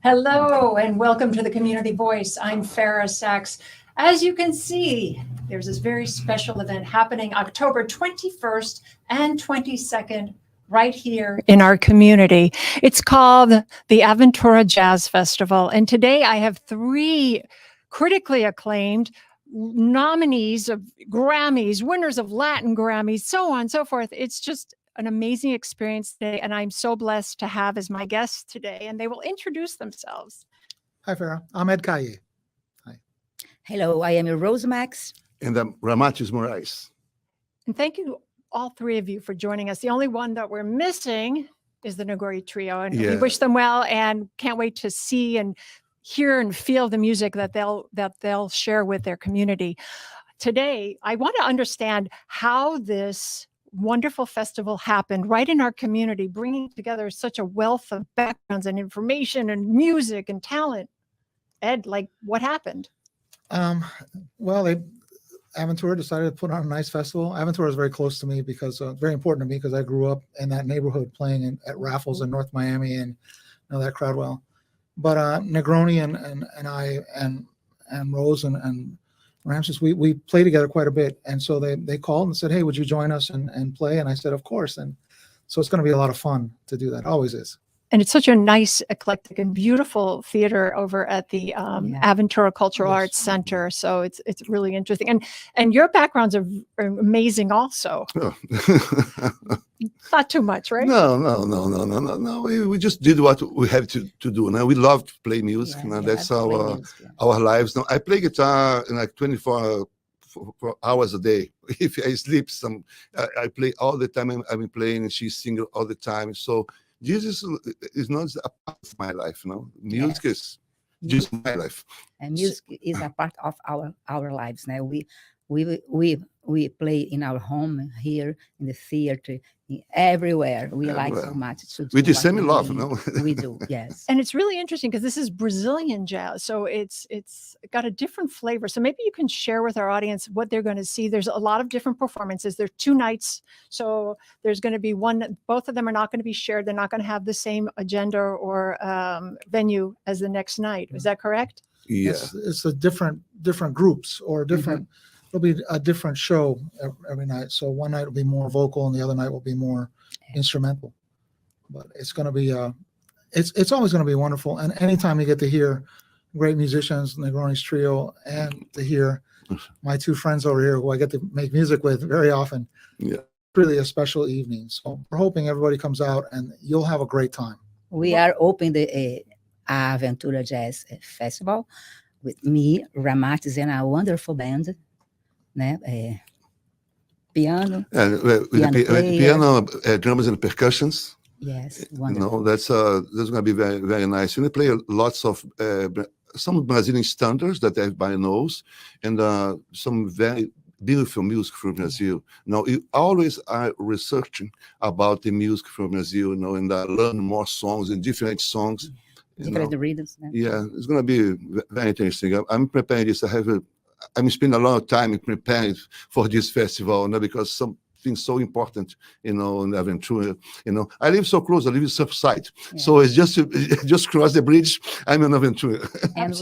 Hello and welcome to the Community Voice. I'm Fara Sachs. As you can see, there's this very special event happening October 21st and 22nd right here in our community. It's called the Aventura Jazz Festival. And today I have three critically acclaimed nominees of Grammys, winners of Latin Grammys, so on and so forth. It's just an amazing experience today, and I'm so blessed to have as my guests today, and they will introduce themselves. Hi, Fara. I'm Ed Calle. Hi. Hello, I am Rose Max. And I'm Ramatis Moraes. And thank you, all three of you, for joining us. The only one that we're missing is the Nagori Trio, and we wish them well and can't wait to see and hear and feel the music that they'll share with their community. Today, I want to understand how this wonderful festival happened right in our community, bringing together such a wealth of backgrounds and information and music and talent. Ed, like, what happened? Well, Aventura decided to put on a nice festival. Aventura is very close to me because very important to me because I grew up in that neighborhood playing at Raffles in North Miami and know that crowd well. But Negroni and I and Rose and Ramses, we play together quite a bit. And so they called and said, hey, would you join us and play? And I said, of course. And so it's going to be a lot of fun to do that. Always is. And it's such a nice, eclectic, and beautiful theater over at the Aventura Cultural Arts Center. So it's really interesting. And your backgrounds are amazing also. Oh. Not too much, right? No. We just did what we have to do. Now we love to play music. Now that's our lives. Now I play guitar in like 24 hours a day. If I sleep, I play all the time. I'm playing, and she's singing all the time. So this is not a part of my life. No, music is just my life. And music is a part of our lives. Now we play in our home here, in the theater, everywhere. We like so much. With the same love, no? We do, yes. And it's really interesting because this is Brazilian jazz, so it's got a different flavor. So maybe you can share with our audience what they're going to see. There's a lot of different performances. There's 2 nights, so there's going to be one. Both of them are not going to be shared. They're not going to have the same agenda or venue as the next night. Is that correct? Yeah, it's a different groups or different. It'll be a different show every night. So one night will be more vocal and the other night will be more instrumental. But it's going to be, it's always going to be wonderful. And anytime you get to hear great musicians, Negroni's Trio, and to hear my 2 friends over here who I get to make music with very often, it's really a special evening. So we're hoping everybody comes out and you'll have a great time. We are opening the Aventura Jazz Festival with me, Ramatis, and a wonderful band. Piano, piano, drums and percussions. Yes, wonderful. That's going to be very, very nice. We play lots of some Brazilian standards that everybody knows, and some very beautiful music from Brazil. Now, you always are researching about the music from Brazil, and learn more songs and different songs. Different rhythms. Yeah, it's going to be very interesting. I'm preparing this. I'm spending a lot of time preparing for this festival, because something so important, in Aventura. I live so close. I live in Surfside, so it's just cross the bridge. I'm in Aventura. And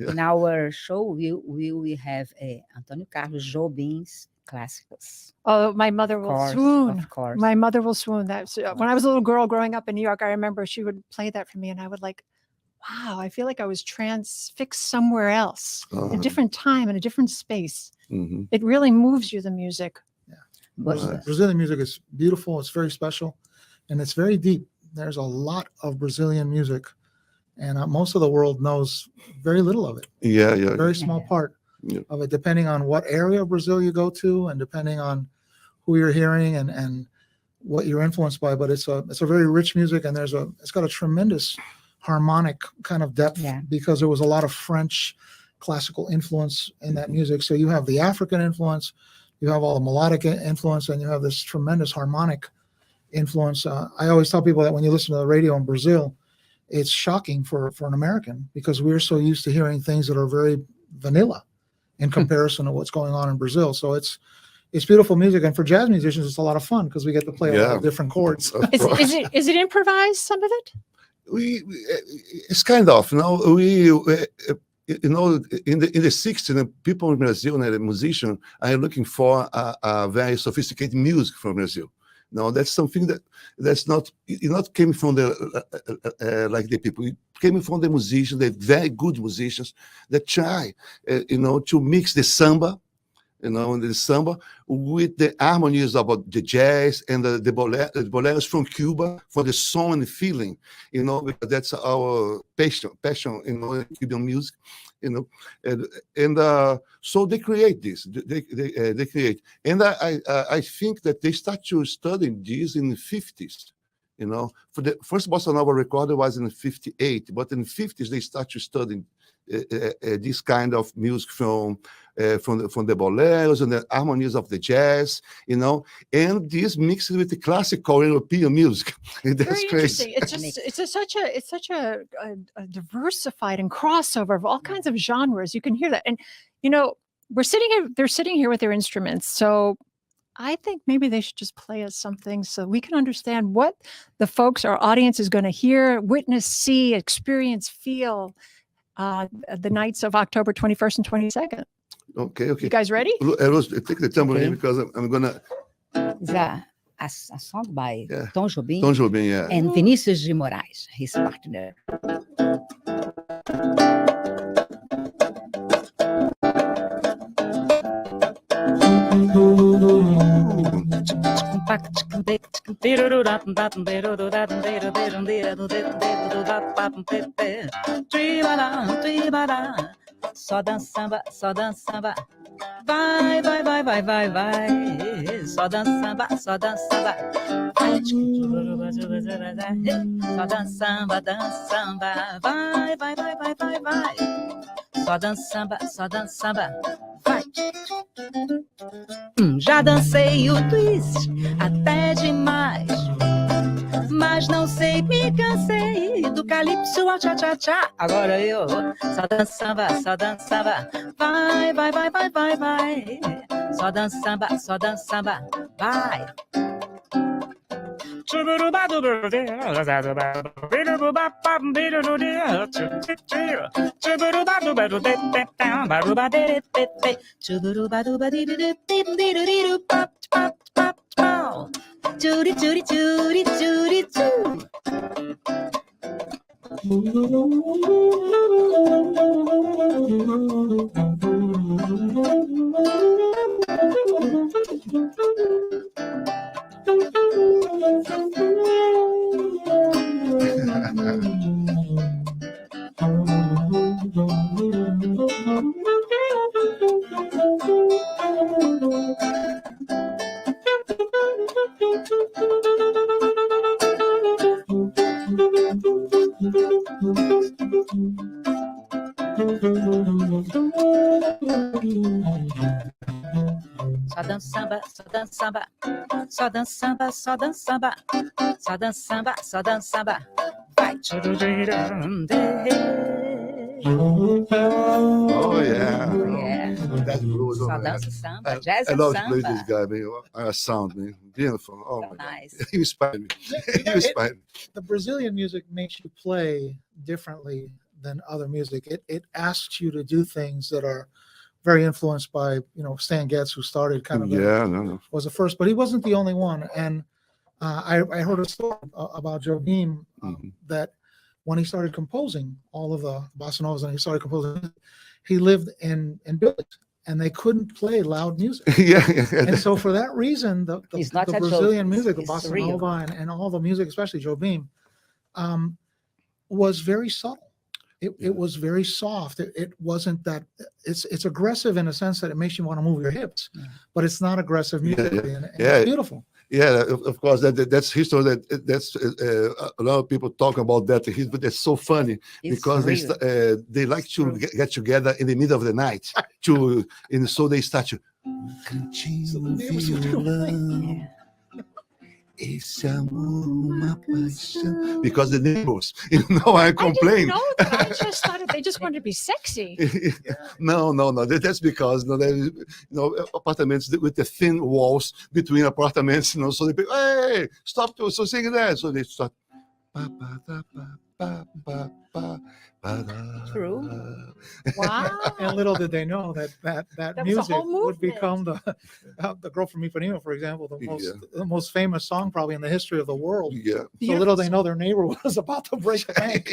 in our show, we will have Antônio Carlos Jobim's classicals. Oh, my mother will swoon. Of course. My mother will swoon. When I was a little girl growing up in New York, I remember she would play that for me, and I would wow, I feel like I was transfixed somewhere else, a different time and a different space. Mm-hmm. It really moves you, the music. Yeah. Brazilian music is beautiful. It's very special, and it's very deep. There's a lot of Brazilian music, and most of the world knows very little of it. Yeah. Very small part of it, depending on what area of Brazil you go to, and depending on who you're hearing and what you're influenced by. But it's a very rich music, and it's got a tremendous harmonic kind of depth because there was a lot of French classical influence in that music. So you have the African influence, you have all the melodic influence, and you have this tremendous harmonic influence. I always tell people that when you listen to the radio in Brazil, it's shocking for an American because we're so used to hearing things that are very vanilla in comparison to what's going on in Brazil. So it's beautiful music, and for jazz musicians, it's a lot of fun because we get to play a lot of different chords. Is it improvised, some of it? it's kind of, in the 60s, people in Brazil, the musicians are looking for a very sophisticated music from Brazil. Now that's something that's not came from the like the people. It came from the musicians, the very good musicians that try, to mix the samba, the samba with the harmonies about the jazz and the boleros from Cuba for the song and the feeling, because that's our passion, in Cuban music, so they create this, they create, and I think that they start to study this in the 50s. For the first bossa nova recorded was in 58, but in the 50s they start to study this kind of music from the boleros and the harmonies of the jazz, and this mixed with the classical European music. That's Very crazy. interesting. It's such a diversified and crossover of all kinds of genres. You can hear that, and they're sitting here with their instruments. So I think maybe they should just play us something so we can understand what our audience is going to hear, witness, see, experience, feel the nights of October 21st and 22nd. Okay. You guys ready? Take the tambourine, Okay. because I'm gonna. It's a song by Yeah. Tom Jobim Tom Jobim, yeah. and Vinícius de Moraes, his partner. Só dança samba, só dança samba. Vai, vai, vai, vai, vai, vai. Só dança samba, só dança samba. Vai. Só dança samba, dança samba. Vai, vai, vai, vai, vai, vai. Só dança samba, só dança samba. Vai. Já dancei o twist até demais, mas não sei, me cansei do calypso ao tchá-tchá-tchá. Agora eu só dança samba, só dança samba. Vai, vai, vai, vai, vai, vai. Só dança samba, só dança samba. Vai. Churi, churi, churi, churi, churi. Só dança samba, só dança samba. Só dança samba, só dança samba. Só dança samba, só dança samba. Vai. Oh yeah. Yeah. That's blues. Só man. dança samba, jazz I and love to play this samba. guy, man. Sound, man. Beautiful. Oh So my God. nice. He inspired me. He inspired me. The Brazilian music makes you play differently than other music. It asks you to do things that are very influenced by, Stan Getz, who started kind of No. was the first, but he wasn't the only one. And I heard a story about Jobim that when he started composing all of the bossa novas and he started composing, he lived in buildings and they couldn't play loud music. Yeah. And so for that reason, the It's not such Brazilian a- music, the it's bossa real. nova and all the music, especially Jobim, was very subtle. It was very soft. It wasn't that it's aggressive in a sense that it makes you want to move your hips, but it's not aggressive musically. And Yeah. it's beautiful. Yeah, of course. That's history. That's a lot of people talk about that. But that's so funny It's because real. they like to true. get together in the middle of the night and so they start to. So the neighbors would do Yeah. Esse amor, uma paixão. Because the neighbors, I complain. I didn't know that. I just thought they just wanted to be sexy. No. That's because apartments with the thin walls between apartments. So they say, hey, stop! So sing that. So they start. Pa, pa, da, pa, ba, ba, ba, ba, da. True. Wow. And little did they know that That was a music whole would movement. become the Girl from Ipanema, for example, Yeah. the most famous song probably in the history of the world. Yeah. So little they know their neighbor was about to break the bank.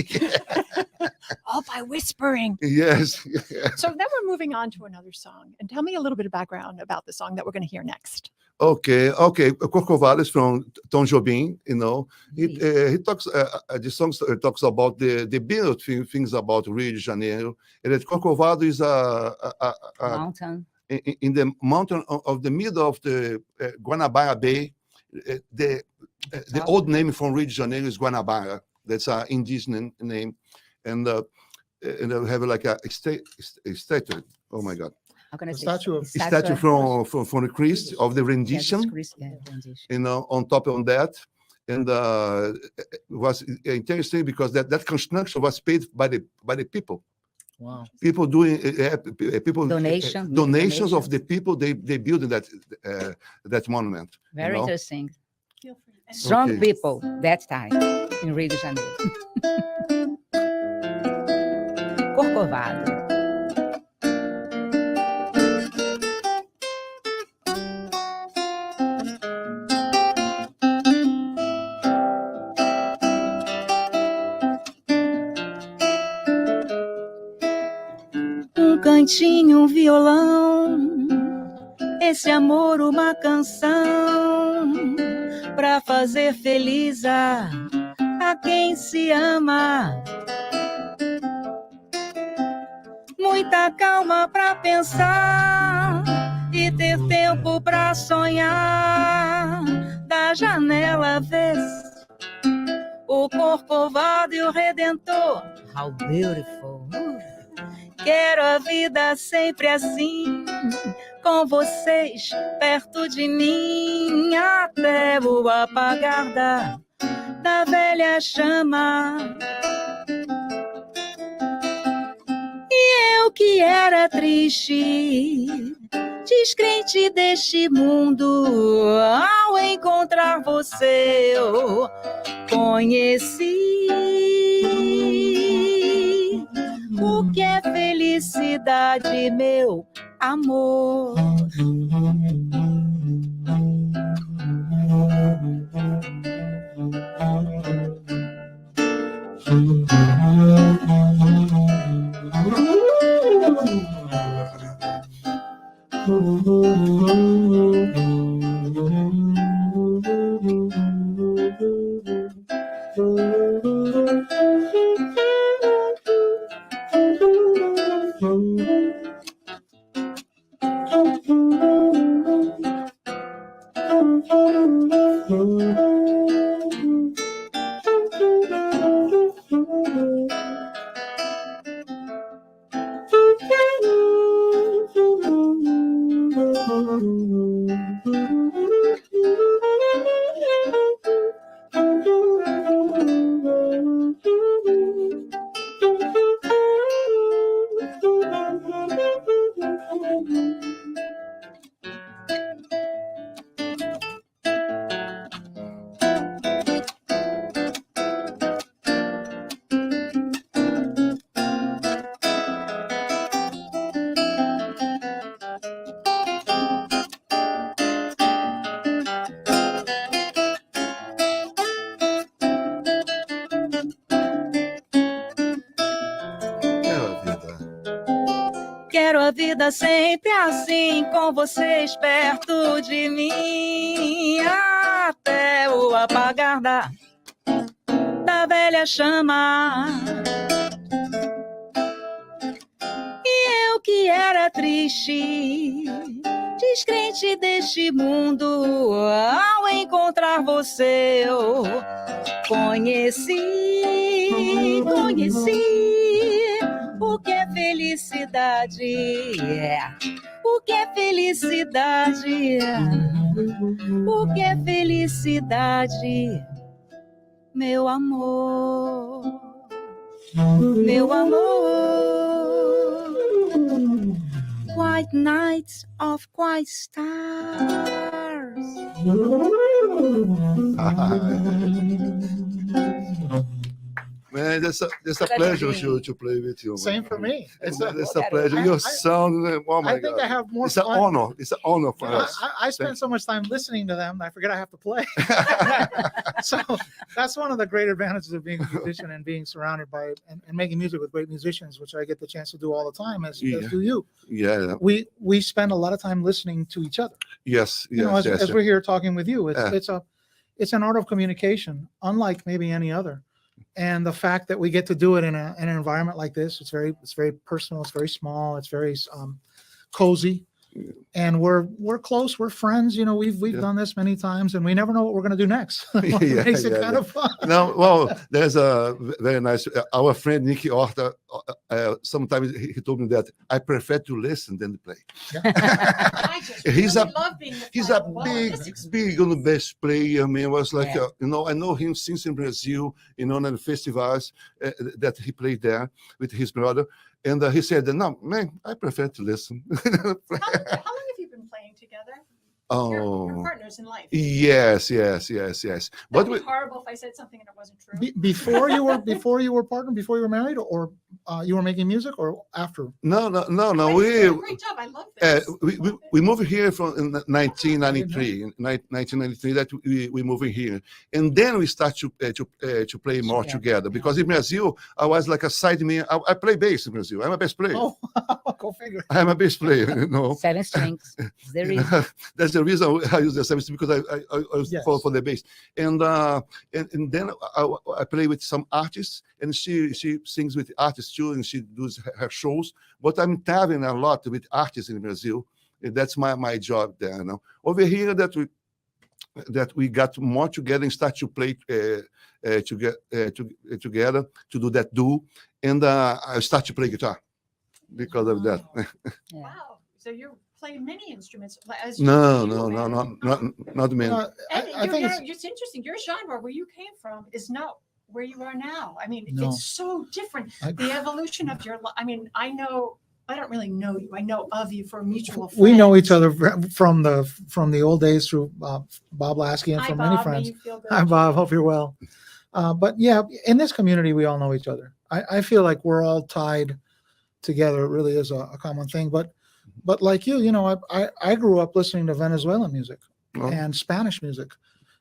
All by whispering. Yes. Yeah. So then we're moving on to another song. And tell me a little bit of background about the song that we're going to hear next. Okay. Corcovado is from Tom Jobim. He talks. The song talks about the beautiful things about Rio de Janeiro, and that Corcovado is a Mountain. in the mountain of the middle of the Guanabara Bay. The old name from Rio de Janeiro is Guanabara. That's an indigenous name, and they have like a statue. Oh my God. How can I The say? statue of- Statue from the Christ of the rendition, rendition. on top of that. And it was interesting because that construction was paid by the people. Wow. People doing people donations of Donations. the people. They built that monument. Very know? interesting. Feel free. Strong Okay. people that time in Rio de Janeiro. Corcovado. Cantinho, um violão, esse amor uma canção pra fazer feliz a quem se ama. Muita calma pra pensar e ter tempo pra sonhar. Da janela vês o Corcovado e o Redentor. How beautiful. Quero a vida sempre assim, com vocês perto de mim, até o apagar da velha chama. E eu que era triste, descrente deste mundo, ao encontrar você eu conheci o que é felicidade, meu amor. Quero a vida sempre assim, com vocês perto de mim, até o apagar da velha chama. E eu que era triste, descrente deste mundo, ao encontrar você eu conheci o que é felicidade, o que é felicidade, o que é felicidade, meu amor, meu amor. White nights of white stars. Man, that's a Such a pleasure dream. to play with you. Same man. for me. It's It's a, a pleasure. I- Your I- sound, oh my I think God. I have more It's an fun. honor. It's an honor for You know, us. I spend so much time listening to them, I forget I have to play. So that's one of the great advantages of being a musician and being surrounded by and making music with great musicians, which I get the chance to do all the time, as Yeah. do you. Yeah. We spend a lot of time listening to each other. Yes. You know, Yes. Yes. as we're here talking with you, Yeah. it's an art of communication, unlike maybe any other. And the fact that we get to do it in an environment like this, it's very personal, it's very small, it's very cozy. And we're close, we're friends. You know, we've Yeah. done this many times, and we never know what we're going to do next. Yeah, Makes it yeah, kind yeah. of fun. No, well, there's a very nice. Our friend Nicky Horta. Sometimes he told me that I prefer to listen than to play. I just He's really a- love being the He's final a wall of big, this experience. big on the bass player. I mean, it was like, Yeah. I know him since in Brazil, on the festivals that he played there with his brother. And he said, no, man, I prefer to listen. How long have you been playing together? You're Oh, partners in life. yes. But But would be horrible if I said something and it wasn't true. Before you were partnered, before you were married, or you were making music, or after? no. Great, We great job. I love this. we moved here from in 1993. In 1993, that we moved here, and then we start to play more Yeah. together. Because in Brazil, I was like a side man. I play bass in Brazil. I'm a bass player. Oh, go figure. I'm a bass player. You know, 7 strings. There is. that's the reason I use the service, because I Yes. for the bass. And then I play with some artists, and she sings with artists too, and she does her shows. But I'm traveling a lot with artists in Brazil. And that's my job there. You know, over here that we got more together and start to play together to do that duo, and I start to play guitar because of that. Yeah. Wow. So you're playing many instruments. As No, you no, and- not many. And I think it's it's interesting. Your genre, where you came from, is not where you are now. I mean, No. it's so different. I- The evolution of your life. I mean, I don't really know you. I know of you for mutual friends. we know each other from the old days through Bob Lasky and Hi, from Bob. many May friends. you feel good. Hi, Bob. Hope you're well. But yeah, in this community, we all know each other. I feel like we're all tied together. It really is a common thing. But like you know, I grew up listening to Venezuelan music Oh. and Spanish music.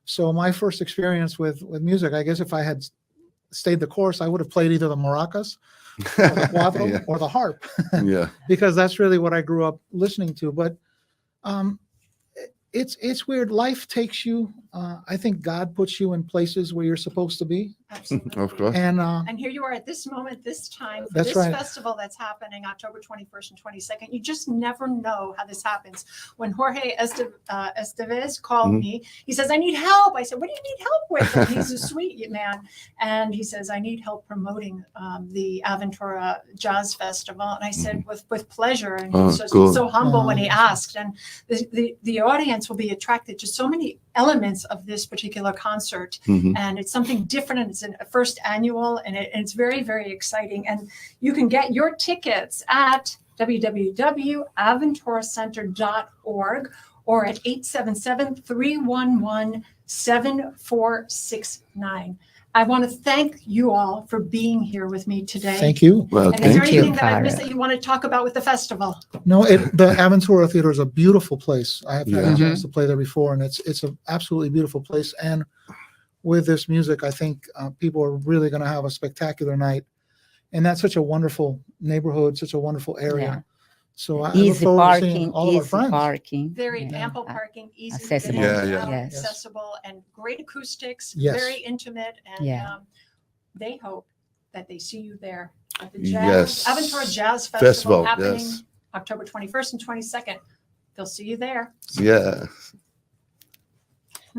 So my first experience with music, I guess if I had stayed the course, I would have played either the maracas or the cuatro Yeah. or the harp, Yeah. because that's really what I grew up listening to. But it's weird. Life takes you. I think God puts you in places where you're supposed to be, Absolutely. Of course. and here you are at this moment, this time, for That's this right. festival that's happening October 21st and 22nd. You just never know how this happens. When Jorge Estevez called Mhm. me, he says, I need help. I said, what do you need help with? And he's a sweet man. And he says, I need help promoting the Aventura Jazz Festival. And I said, with pleasure. And he Oh, was just cool. so humble when he Oh. asked. And the audience will be attracted to so many elements of this particular concert. Mhm. And it's something different, and it's a first annual, and it's very, very exciting. And you can get your tickets at www.aventuracenter.org or at 877-311-7469. I want to thank you all for being here with me today. thank you. Well, And is there Thank you, anything that I Fara. missed that you want to talk about with the festival? No, the Aventura Theater is a beautiful place. I have had Yeah. a chance to play there before, and it's an absolutely beautiful place. And with this music, I think people are really going to have a spectacular night. And that's such a wonderful neighborhood, such a wonderful area. Yeah. So I look Easy forward to seeing parking, all of our easy friends. parking. Very Yeah. ample parking, easy to get accessible. in and Yeah, out, Yes. accessible, and great acoustics, Yes. very intimate. And Yeah. they hope that they see you there at the Yes. Aventura Jazz Festival, Festival, happening yes. October 21st and 22nd. They'll see you there. Yeah.